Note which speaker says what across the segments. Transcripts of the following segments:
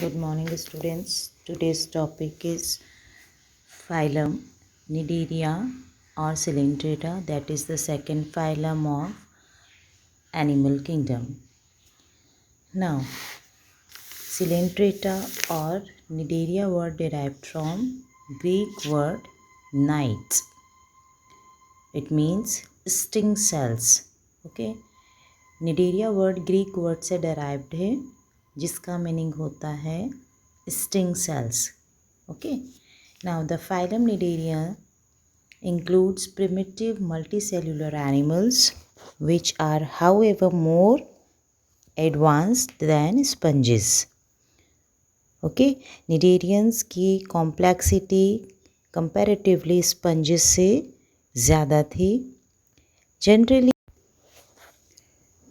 Speaker 1: Good morning, students. Today's topic is phylum Cnidaria or Coelenterata, that is the second phylum of animal kingdom. Now, Coelenterata or Cnidaria word derived from Greek word knights. It means sting cells. Okay. Cnidaria word Greek word से derived है जिसका meaning होता है sting cells. Okay. Now the phylum Cnidaria includes primitive multicellular animals which are however more advanced than sponges. Okay. Cnidarians की complexity comparatively sponges से ज़्यादा थी. Generally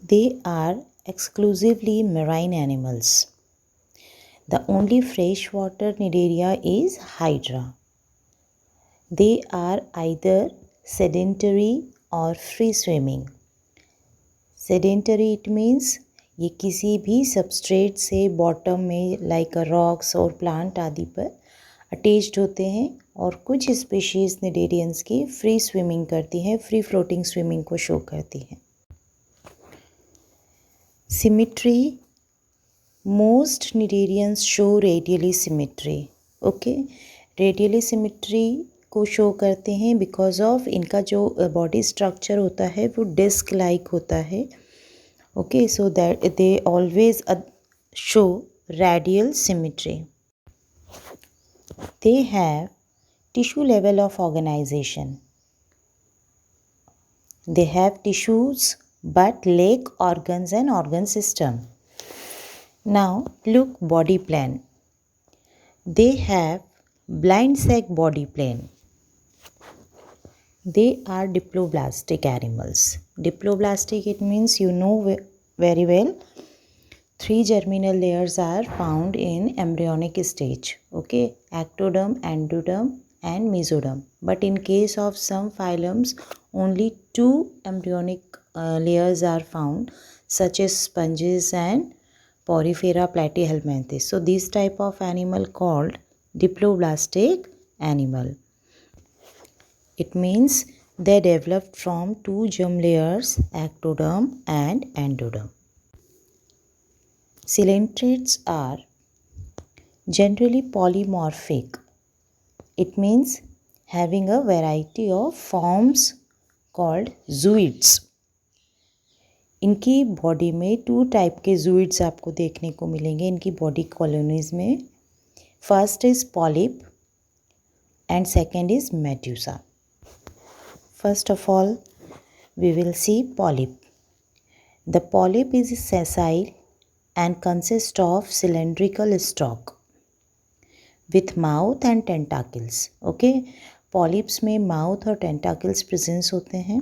Speaker 1: they are exclusively marine animals. The only freshwater Cnidaria is Hydra. They are either sedentary or free swimming. Sedentary it means ये किसी भी substrate से bottom में like a rocks और plant आदि पर attached होते हैं और कुछ species Cnidarians की free swimming करती हैं, free floating swimming को show करती हैं. Symmetry. Most Cnidarians show radially symmetry. Okay, radially symmetry को शो करते हैं बिकॉज ऑफ इनका जो बॉडी स्ट्रक्चर होता है वो डिस्क लाइक होता है. Okay, so that they always show radial symmetry. They have tissue level of organization. They have tissues but lack organs and organ system. Now look body plan. They have blind sac body plan. They are diploblastic animals. Diploblastic it means you know very well. 3 germinal layers are found in embryonic stage. Okay, ectoderm, endoderm and mesoderm. But in case of some phylums only 2 embryonic layers are found such as sponges and Porifera platyhelminthes. So this type of animal called diploblastic animal. It means they developed from 2 germ layers, ectoderm and endoderm. Coelentrates are generally polymorphic. It means having a variety of forms called zooids. इनकी body में 2 type के जूइड्स आपको देखने को मिलेंगे इनकी body colonies में. First is polyp and second is medusa. First of all we will see polyp. The polyp is sessile and consist of cylindrical stalk with mouth and tentacles. Okay, polyps में mouth और tentacles presence होते हैं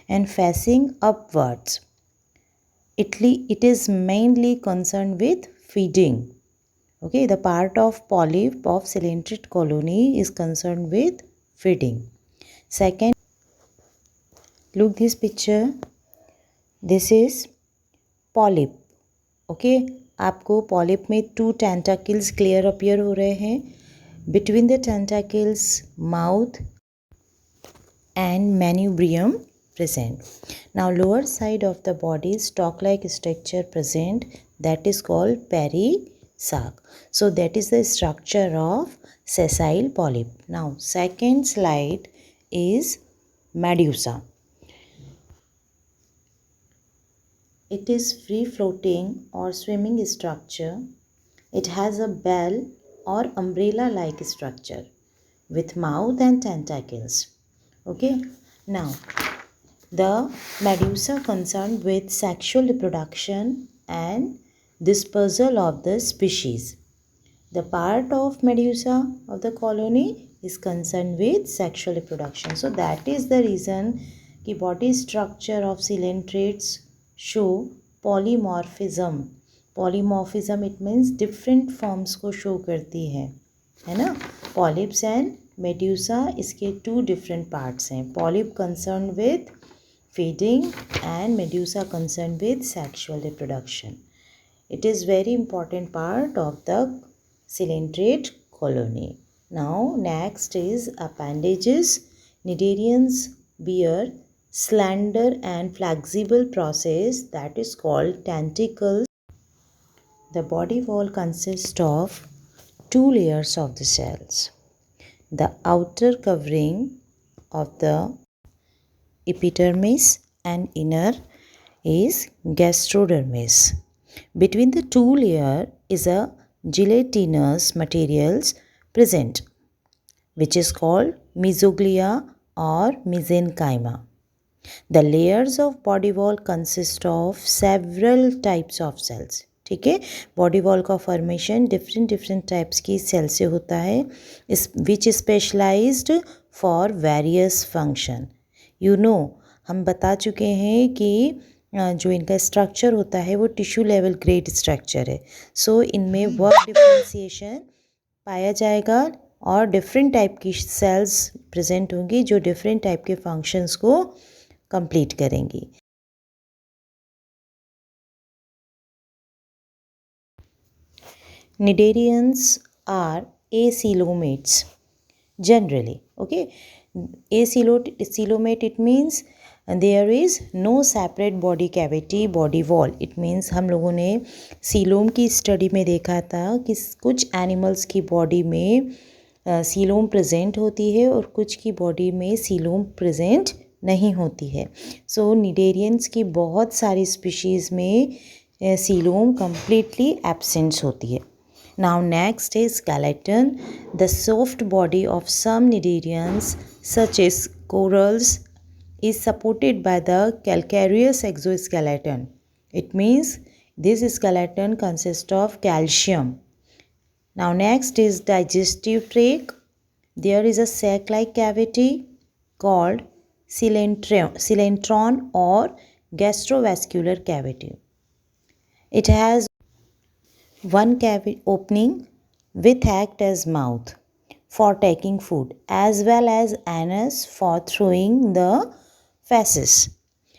Speaker 1: and facing upwards. It is mainly concerned with feeding. Okay, the part of polyp of cylindrid colony is concerned with feeding. Second, look this picture. This is polyp. Okay, आपको polyp में 2 tentacles clear appear हो रहे हैं. Between the tentacles, mouth and manubrium present. Now lower side of the body stalk-like structure present, that is called perisac. So that is the structure of sessile polyp. Now second slide is medusa. It is free floating or swimming structure. It has a bell or umbrella like structure with mouth and tentacles. Okay, now the medusa concerned with sexual reproduction and dispersal of the species. The part of medusa of the colony is concerned with sexual reproduction. So that is the reason कि body structure of coelentrates show polymorphism. Polymorphism it means different forms को show करती है ना. Polyps and medusa इसके 2 different parts हैं. Polyp concerned with feeding and medusa concerned with sexual reproduction. It is very important part of the coelenterate colony. Now next is appendages. Cnidarians bear slender and flexible process that is called tentacles. The body wall consists of two layers of the cells. The outer covering of the epidermis and inner is gastrodermis. Between the two layers is a gelatinous materials present, which is called mesoglea or mesenchyma. The layers of body wall consist of several types of cells. ठीक है, body wall का formation different types की cell से होता है, इस विच specialised for various function. हम बता चुके हैं कि जो इनका स्ट्रक्चर होता है वो टिश्यू लेवल ग्रेड स्ट्रक्चर है. सो इनमें वर्क डिफ्रेंसिएशन पाया जाएगा और डिफरेंट टाइप की सेल्स प्रेजेंट होंगी जो डिफरेंट टाइप के फंक्शंस को कंप्लीट करेंगी. Cnidarians are acoelomates generally. Okay, acoelomate, it means there is no separate body cavity, body wall. It means हम लोगों ने सीलोम की स्टडी में देखा था कि कुछ एनिमल्स की बॉडी में सीलोम प्रेजेंट होती है और कुछ की बॉडी में सीलोम प्रेजेंट नहीं होती है. सो निडेरियंस की बहुत सारी स्पीशीज़ में सीलोम कम्प्लीटली एब्सेंट होती है. Now next is skeleton. The soft body of some cnidarians such as corals is supported by the calcareous exoskeleton. It means this skeleton consists of calcium. Now next is digestive tract. There is a sac-like cavity called coelentron or gastrovascular cavity. It has one cavity opening with act as mouth for taking food as well as anus for throwing the feces.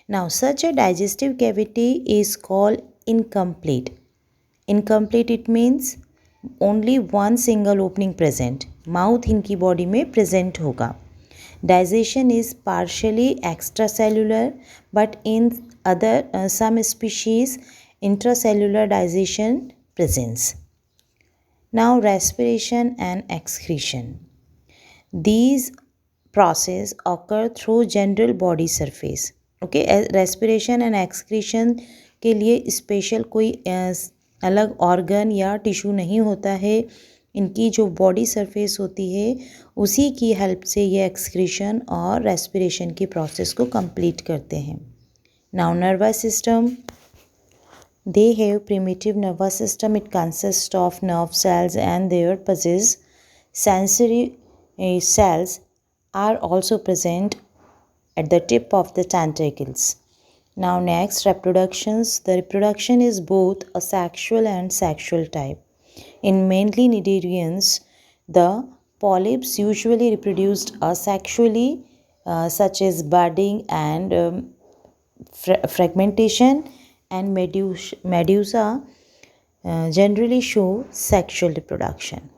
Speaker 1: Now such a digestive cavity is called incomplete. Incomplete, it means only one single opening present. Mouth इनकी body में present होगा. Digestion is partially extracellular, but in other some species intracellular digestion presence. Now respiration and excretion. These process occur through general body surface. Okay, respiration and excretion के लिए special कोई अलग organ या tissue नहीं होता है. इनकी जो बॉडी सरफेस होती है उसी की हेल्प से ये एक्सक्रीशन और रेस्पिरेशन की प्रोसेस को कंप्लीट करते हैं. Now nervous system. They have primitive nervous system. It consists of nerve cells and their possess sensory cells are also present at the tip of the tentacles. Now next, reproductions. The reproduction is both asexual and sexual type. In mainly cnidarians, the polyps usually reproduced asexually, such as budding and fragmentation, and medusa generally show sexual reproduction.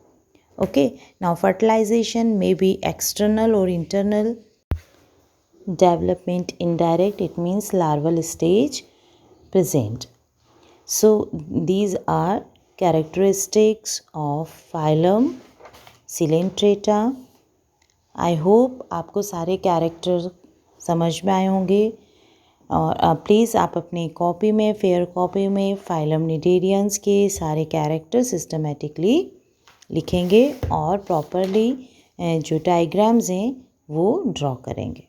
Speaker 1: Okay, now fertilization may be external or internal. Development indirect, it means larval stage present. So these are characteristics of phylum Coelenterata. I hope आपको सारे character समझ में आए होंगे और please आप अपनी copy में फेयर कॉपी में फाइलम निडेरियंस के सारे कैरेक्टर सिस्टमेटिकली लिखेंगे और प्रॉपरली जो डायग्राम्स हैं वो ड्रॉ करेंगे.